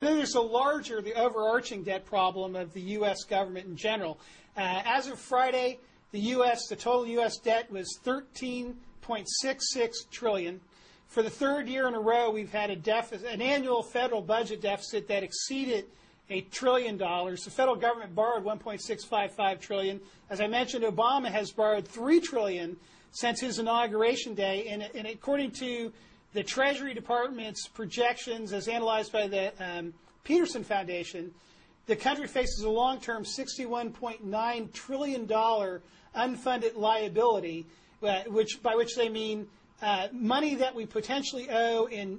Then there's the overarching debt problem of the U.S. government in general. As of Friday, the total U.S. debt was $13.66 trillion. For the third year in a row, we've had an annual federal budget deficit that exceeded $1 trillion. The federal government borrowed $1.655 trillion. As I mentioned, Obama has borrowed $3 trillion since his inauguration day, and according to the Treasury Department's projections, as analyzed by the Peterson Foundation, the country faces a long-term $61.9 trillion unfunded liability, by which they mean money that we potentially owe in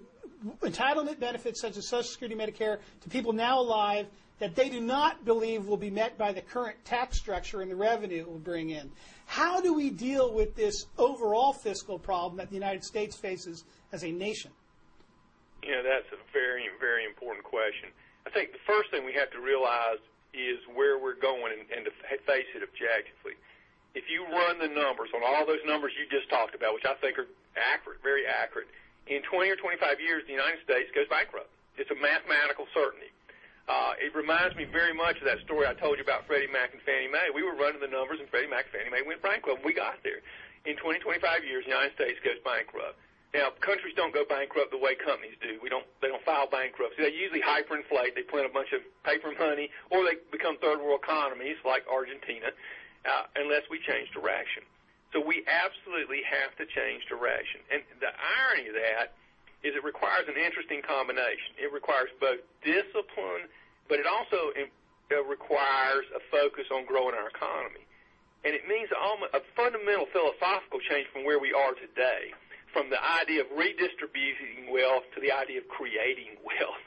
entitlement benefits such as Social Security, Medicare, to people now alive that they do not believe will be met by the current tax structure and the revenue it will bring in. How do we deal with this overall fiscal problem that the United States faces as a nation? You know, that's a very, very important question. I think the first thing we have to realize is where we're going and to face it objectively. If you run the numbers on all those numbers you just talked about, which I think are accurate, very accurate, in 20 or 25 years, the United States goes bankrupt. It's a mathematical certainty. It reminds me very much of that story I told you about Freddie Mac and Fannie Mae. We were running the numbers, and Freddie Mac and Fannie Mae went bankrupt. We got there. In 20, 25 years, the United States goes bankrupt. Now, countries don't go bankrupt the way companies do. They don't file bankruptcy. They usually hyperinflate. They print a bunch of paper money, or they become third world economies like Argentina, unless we change direction. So we absolutely have to change direction. And the irony of that is it requires an interesting combination. It requires both discipline, but it also requires a focus on growing our economy. And it means a fundamental philosophical change from where we are today, from the idea of redistributing wealth to the idea of creating wealth.